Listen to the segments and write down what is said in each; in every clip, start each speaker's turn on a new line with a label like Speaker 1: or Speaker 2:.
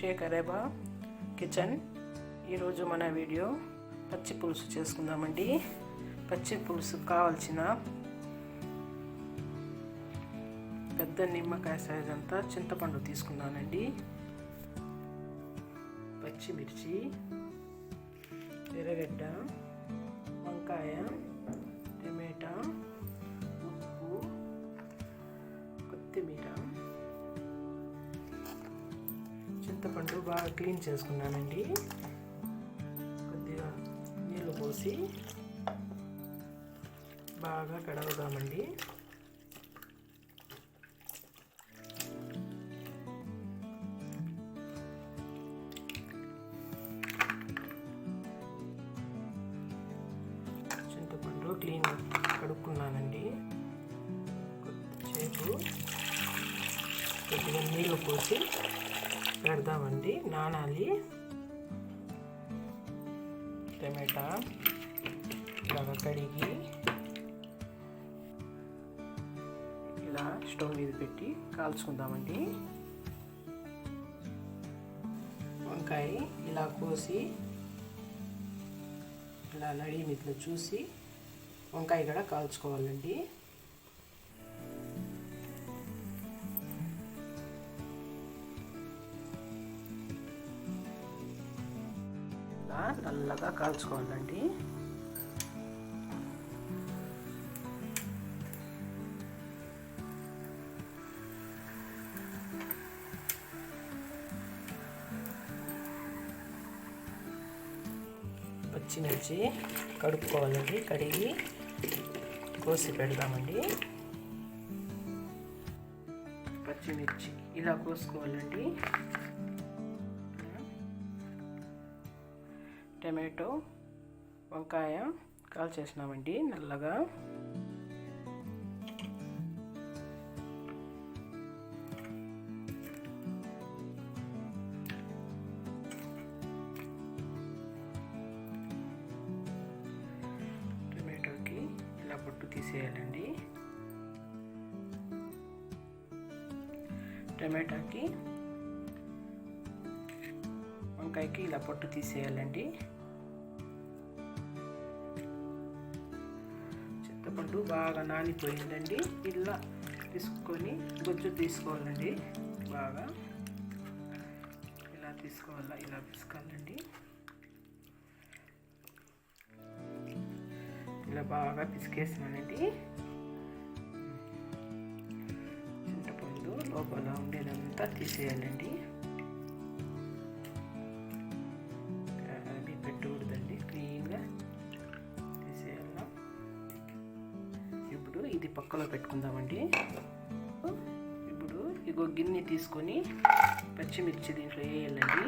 Speaker 1: కేకే కరేబా kitchen. ఈరోజు మన video పచ్చి పులుసు చేసుకుందామండి. పచ్చి పులుసు కావాల్సిన పెద్ద నిమ్మకాయ సైజ్ అంతా చింతపండు తీసుకున్నానండి. పచ్చిమిర్చి, ఎర్రగడ్డ, వంకాయ, టమాటా, ఉప్పు, కొత్తిమీర, చింతపండు బాగా క్లీన్ చేసుకున్నానండి. కొద్దిగా నీళ్ళు పోసి బాగా కడగదామండి. చింతపండు క్లీన్ కడుక్కున్నానండి. కొద్దిసేపు కొద్దిగా నీళ్ళు పోసి పెడదామండి, నానాలి. టమాటా బాగా కడిగి ఇలా స్టవ్ మీద పెట్టి కాల్చుకుందామండి. వంకాయ ఇలా కోసి ఇలా నడి మీట్లో చూసి వంకాయ కూడా కాల్చుకోవాలండి. నల్లగా కాల్చుకోవాలండి. పచ్చిమిర్చి కడుక్కోవాలండి, కడిగి కోసి పెడదామండి. పచ్చిమిర్చి ఇలా కోసుకోవాలండి. టమాటో, వంకాయ కాల్చేసినామండి నల్లగా. టమాటోకి ఇలా పొట్టు తీసేయాలండి. టమాటాకి, వంకాయకి ఇలా పొట్టు తీసేయాలండి. చింతపండు బాగా నానిపోయిందండి. ఇలా తీసుకొని గుజ్జు తీసుకోవాలండి. బాగా ఇలా తీసుకోవాలా, ఇలా పిసుకాలండి. ఇలా బాగా పిసికేసినానండి. చింతపండు లోపల ఉండేదంతా తీసేయాలండి. ఇది పక్కలో పెట్టుకుందామండి. ఇప్పుడు ఇగో గిన్నె తీసుకొని పచ్చిమిర్చి దీంట్లో వేయాలండి.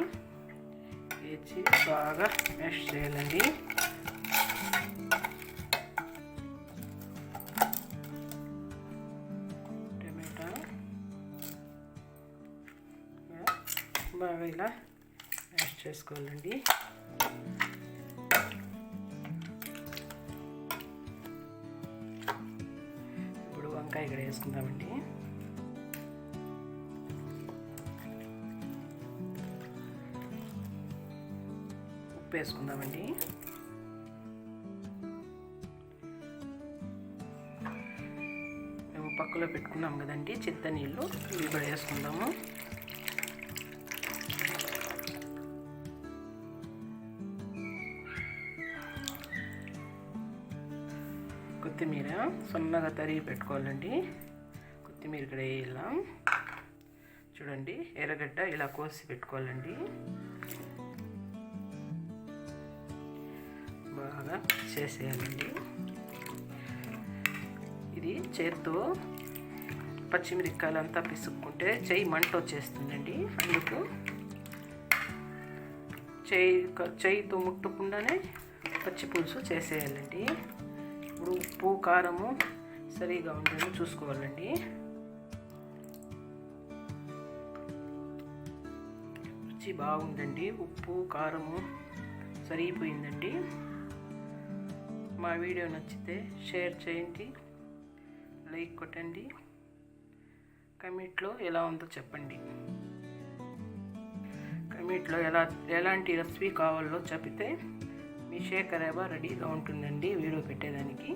Speaker 1: వేసి బాగా మ్యాష్ చేయాలండి. టమాటా బాగా ఇలా మ్యాష్ చేసుకోవాలండి. వంకాయ ఇక్కడ వేసుకుందామండి. ఉప్పు వేసుకుందామండి. మేము పక్కలో పెట్టుకున్నాం కదండి చింత నీళ్ళు, ఇవి కూడా వేసుకుందాము. కొత్తిమీర సన్నగా తరిగి పెట్టుకోవాలండి. కొత్తిమీర కూడా వేయాల. చూడండి, ఎర్రగడ్డ ఇలా కోసి పెట్టుకోవాలండి. బాగా చేసేయాలండి. ఇది చేత్తో పచ్చిమిరపకాయలంతా పిసుక్కుంటే చెయ్యి మంట వచ్చేస్తుందండి. అందుకు చెయ్యితో ముట్టకుండానే పచ్చి పులుసు చేసేయాలండి. ఇప్పుడు ఉప్పు, కారము సరిగా ఉండేది చూసుకోవాలండి. రుచి బాగుందండి. ఉప్పు, కారము సరిపోయిందండి. మా వీడియో నచ్చితే షేర్ చేయండి, లైక్ కొట్టండి, కమెంట్లో ఎలా ఉందో చెప్పండి. వీటిలో ఎలాంటి రెసిపీ కావాలో చెప్తే మీ షేకరేవా రెడీగా ఉంటుందండి వీడియో పెట్టేదానికి.